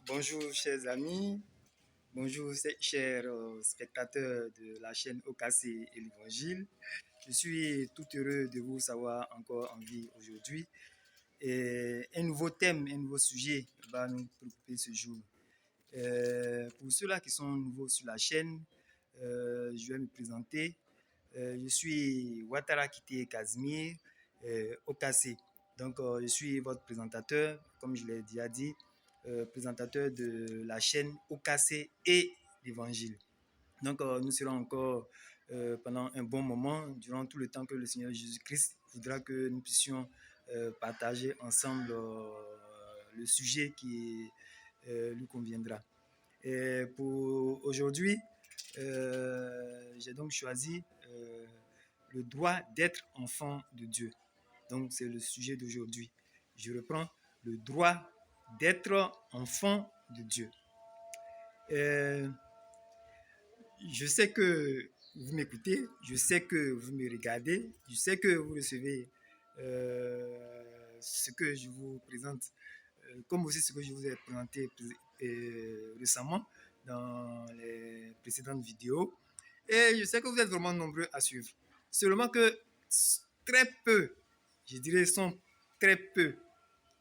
Bonjour chers amis, bonjour chers spectateurs de la chaîne OKC et l'Évangile. Je suis tout heureux de vous savoir encore en vie aujourd'hui. Et un nouveau thème, un nouveau sujet va nous préoccuper ce jour. Pour ceux-là qui sont nouveaux sur la chaîne, je vais me présenter. Je suis Ouattara Kité Casimir, OKC. Donc, je suis votre présentateur, comme je l'ai déjà dit, présentateur de la chaîne OKC et l'Évangile. Donc, nous serons encore pendant un bon moment, durant tout le temps que le Seigneur Jésus-Christ voudra que nous puissions partager ensemble le sujet qui lui conviendra. Et pour aujourd'hui, j'ai donc choisi le droit d'être enfant de Dieu. Donc, c'est le sujet d'aujourd'hui. Je reprends le droit d'être enfant de Dieu. Je sais que vous m'écoutez, je sais que vous me regardez, je sais que vous recevez ce que je vous présente, comme aussi ce que je vous ai présenté récemment dans les précédentes vidéos. Et je sais que vous êtes vraiment nombreux à suivre. Seulement que très peu, je dirais, sont très peu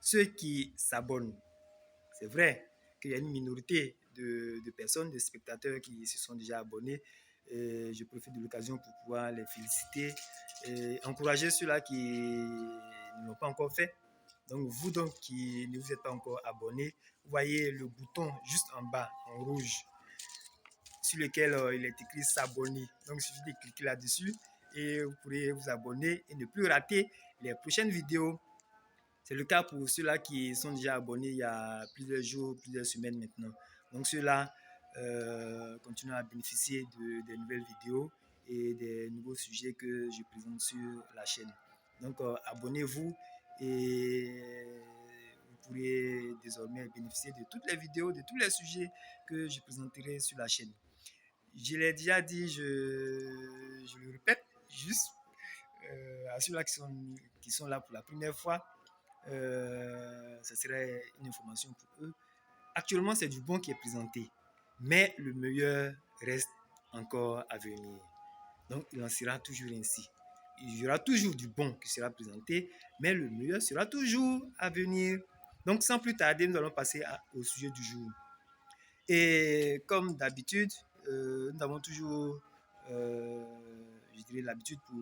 ceux qui s'abonnent. C'est vrai qu'il y a une minorité de personnes, de spectateurs qui se sont déjà abonnés. Et je profite de l'occasion pour pouvoir les féliciter et encourager ceux-là qui ne l'ont pas encore fait. Donc, vous donc qui ne vous êtes pas encore abonné, vous voyez le bouton juste en bas, en rouge, sur lequel il est écrit s'abonner. Donc, il suffit de cliquer là-dessus et vous pourrez vous abonner et ne plus rater les prochaines vidéos. C'est le cas pour ceux-là qui sont déjà abonnés il y a plusieurs jours, plusieurs semaines maintenant. Donc, ceux-là continuent à bénéficier des nouvelles vidéos et des nouveaux sujets que je présente sur la chaîne. Donc, abonnez-vous et vous pourrez désormais bénéficier de toutes les vidéos, de tous les sujets que je présenterai sur la chaîne. Je l'ai déjà dit, je le répète juste à ceux-là qui sont là pour la première fois. Ce serait une information pour eux. Actuellement, c'est du bon qui est présenté, mais le meilleur reste encore à venir. Donc, il en sera toujours ainsi. Il y aura toujours du bon qui sera présenté, mais le meilleur sera toujours à venir. Donc, sans plus tarder, nous allons passer au sujet du jour. Et comme d'habitude, nous avons toujours, je dirais, l'habitude pour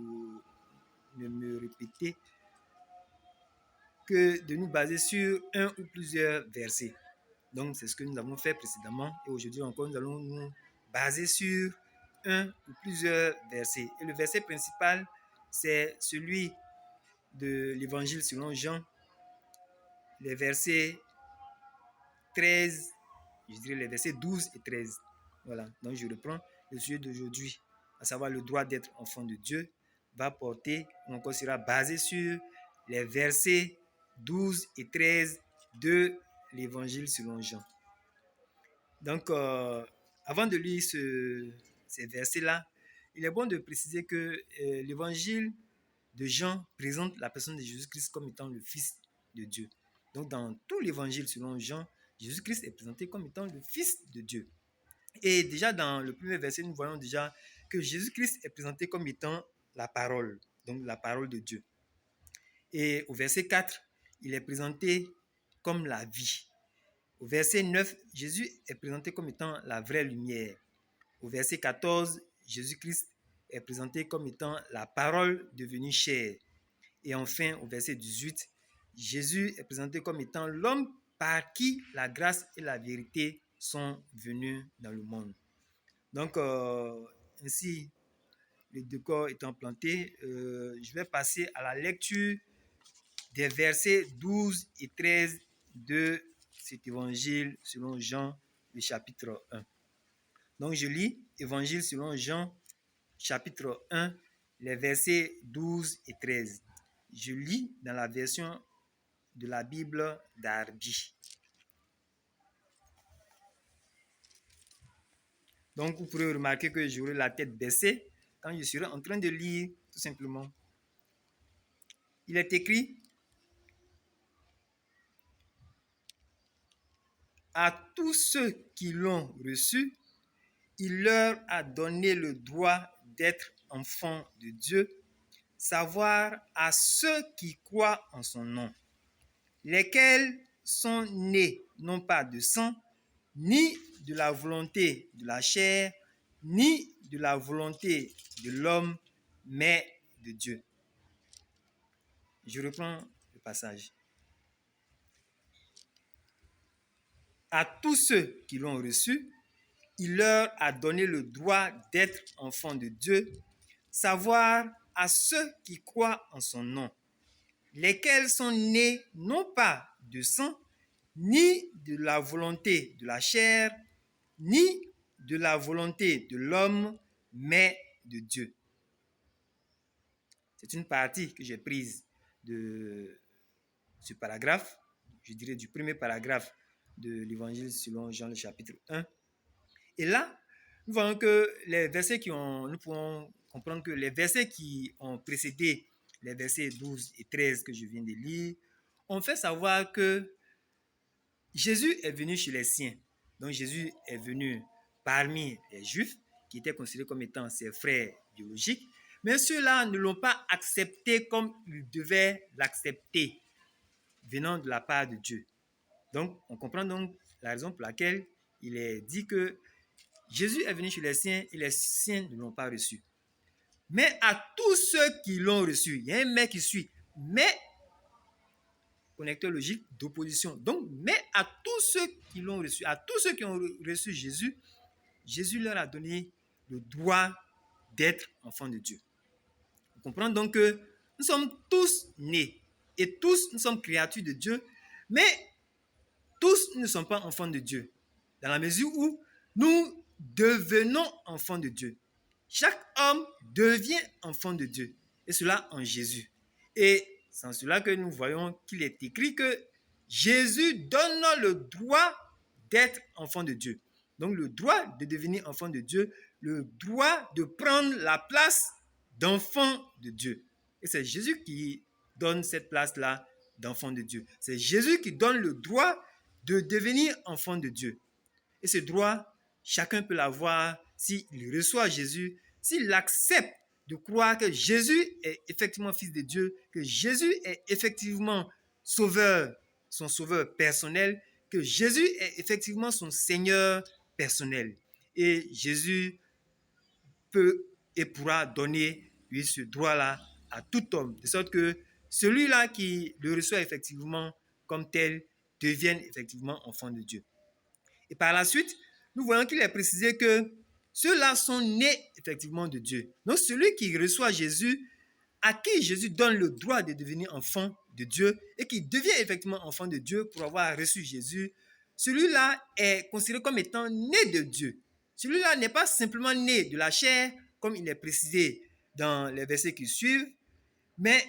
ne me répéter que de nous baser sur un ou plusieurs versets. Donc, c'est ce que nous avons fait précédemment. Et aujourd'hui encore, nous allons nous baser sur un ou plusieurs versets. Et le verset principal, c'est celui de l'Évangile selon Jean, les versets 13, je dirais les versets 12 et 13. Voilà, donc je reprends le sujet d'aujourd'hui, à savoir le droit d'être enfant de Dieu, va porter, ou encore sera basé sur les versets 12 et 13 de l'Évangile selon Jean. Donc, avant de lire ces versets-là, il est bon de préciser que l'Évangile de Jean présente la personne de Jésus-Christ comme étant le Fils de Dieu. Donc, dans tout l'Évangile selon Jean, Jésus-Christ est présenté comme étant le Fils de Dieu. Et déjà dans le premier verset, nous voyons déjà que Jésus-Christ est présenté comme étant la parole, donc la parole de Dieu. Et au verset 4, il est présenté comme la vie. Au verset 9, Jésus est présenté comme étant la vraie lumière. Au verset 14, Jésus-Christ est présenté comme étant la parole devenue chair. Et enfin, au verset 18, Jésus est présenté comme étant l'homme par qui la grâce et la vérité sont venues dans le monde. Donc, ainsi, le décor étant planté, je vais passer à la lecture des versets 12 et 13 de cet évangile selon Jean, le chapitre 1. Donc, je lis Évangile selon Jean, chapitre 1, les versets 12 et 13. Je lis dans la version de la Bible d'Arby. Donc, vous pourrez remarquer que j'aurai la tête baissée quand je serai en train de lire, tout simplement. Il est écrit: À tous ceux qui l'ont reçu, il leur a donné le droit d'être enfants de Dieu, savoir à ceux qui croient en son nom, lesquels sont nés non pas de sang, ni de la volonté de la chair, ni de la volonté de l'homme, mais de Dieu. Je reprends le passage. À tous ceux qui l'ont reçu, il leur a donné le droit d'être enfants de Dieu, savoir à ceux qui croient en son nom, lesquels sont nés non pas de sang, ni de la volonté de la chair, ni de la volonté de l'homme, mais de Dieu. C'est une partie que j'ai prise de ce paragraphe, je dirais du premier paragraphe de l'évangile selon Jean le chapitre 1. Et là, nous voyons que nous pouvons comprendre que les versets qui ont précédé les versets 12 et 13 que je viens de lire, ont fait savoir que Jésus est venu chez les siens. Donc Jésus est venu parmi les Juifs, qui étaient considérés comme étant ses frères biologiques, mais ceux-là ne l'ont pas accepté comme ils devaient l'accepter, venant de la part de Dieu. Donc, on comprend donc la raison pour laquelle il est dit que Jésus est venu chez les siens et les siens ne l'ont pas reçu. Mais à tous ceux qui l'ont reçu, il y a un mais qui suit, mais, connecteur logique d'opposition. Donc, mais à tous ceux qui l'ont reçu, à tous ceux qui ont reçu Jésus, Jésus leur a donné le droit d'être enfants de Dieu. On comprend donc que nous sommes tous nés et tous nous sommes créatures de Dieu, mais tous ne sont pas enfants de Dieu, dans la mesure où nous devenons enfants de Dieu. Chaque homme devient enfant de Dieu, et cela en Jésus. Et c'est en cela que nous voyons qu'il est écrit que Jésus donne le droit d'être enfant de Dieu. Donc le droit de devenir enfant de Dieu, le droit de prendre la place d'enfant de Dieu. Et c'est Jésus qui donne cette place-là d'enfant de Dieu. C'est Jésus qui donne le droit de devenir enfant de Dieu. Et ce droit, chacun peut l'avoir s'il reçoit Jésus, s'il accepte de croire que Jésus est effectivement fils de Dieu, que Jésus est effectivement sauveur, son sauveur personnel, que Jésus est effectivement son Seigneur personnel. Et Jésus peut et pourra donner lui ce droit-là à tout homme, de sorte que celui-là qui le reçoit effectivement comme tel devienne effectivement enfant de Dieu. Et par la suite, nous voyons qu'il est précisé que ceux-là sont nés effectivement de Dieu. Donc celui qui reçoit Jésus, à qui Jésus donne le droit de devenir enfant de Dieu et qui devient effectivement enfant de Dieu pour avoir reçu Jésus, celui-là est considéré comme étant né de Dieu. Celui-là n'est pas simplement né de la chair, comme il est précisé dans les versets qui suivent, mais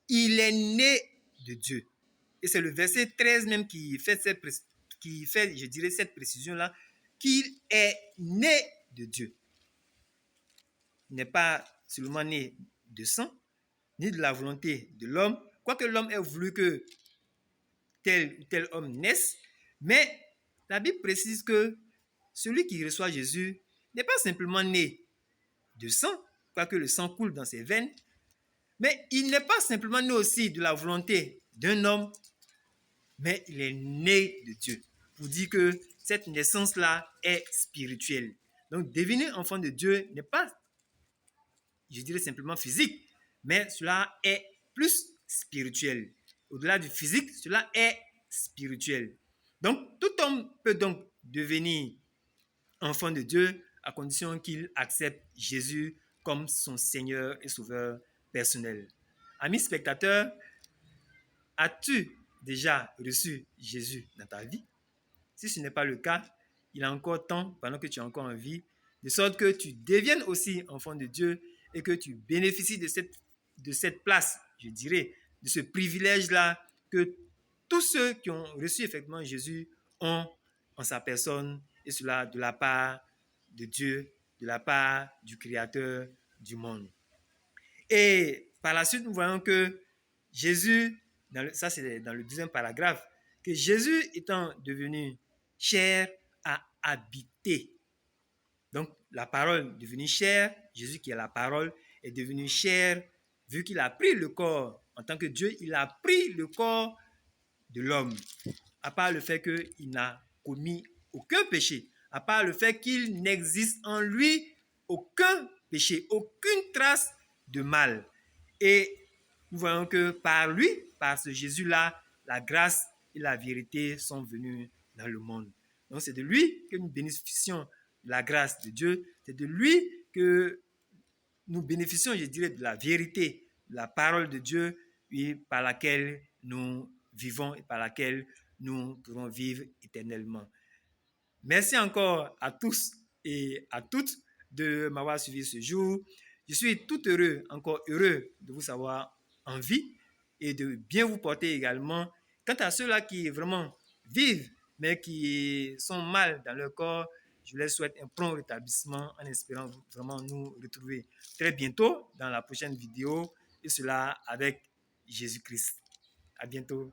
il est né de Dieu. Et c'est le verset 13 même qui fait, je dirais, cette précision-là, qu'il est né de Dieu. Il n'est pas seulement né de sang, ni de la volonté de l'homme, quoique l'homme ait voulu que tel ou tel homme naisse, mais la Bible précise que celui qui reçoit Jésus n'est pas simplement né de sang, quoique le sang coule dans ses veines, mais il n'est pas simplement né aussi de la volonté d'un homme, mais il est né de Dieu. Pour dire que cette naissance-là est spirituelle. Donc, devenir enfant de Dieu n'est pas, je dirais simplement physique, mais cela est plus spirituel. Au-delà du physique, cela est spirituel. Donc, tout homme peut donc devenir enfant de Dieu à condition qu'il accepte Jésus comme son Seigneur et Sauveur personnel. Amis spectateurs, as-tu déjà reçu Jésus dans ta vie? Si ce n'est pas le cas, il est encore temps, pendant que tu es encore en vie, de sorte que tu deviennes aussi enfant de Dieu et que tu bénéficies de cette place, je dirais, de ce privilège-là que tous ceux qui ont reçu effectivement Jésus ont en sa personne, et cela de la part de Dieu, de la part du Créateur du monde. Et par la suite, nous voyons que Jésus, ça c'est dans le deuxième paragraphe, que Jésus étant devenu chair a habité. Donc la parole devenue chair, Jésus qui est la parole, est devenu chair, vu qu'il a pris le corps en tant que Dieu, il a pris le corps de l'homme, à part le fait qu'il n'a commis aucun péché, à part le fait qu'il n'existe en lui aucun péché, aucune trace de mal. Et nous voyons que par lui, par ce Jésus-là, la grâce et la vérité sont venues dans le monde. Donc c'est de lui que nous bénéficions de la grâce de Dieu, c'est de lui que nous bénéficions, je dirais, de la vérité, de la parole de Dieu, et par laquelle nous vivons et par laquelle nous pourrons vivre éternellement. Merci encore à tous et à toutes de m'avoir suivi ce jour. Je suis tout heureux, encore heureux de vous savoir en vie et de bien vous porter également. Quant à ceux-là qui vraiment vivent, mais qui sont mal dans leur corps, je leur souhaite un prompt rétablissement en espérant vraiment nous retrouver très bientôt dans la prochaine vidéo et cela avec Jésus-Christ. À bientôt.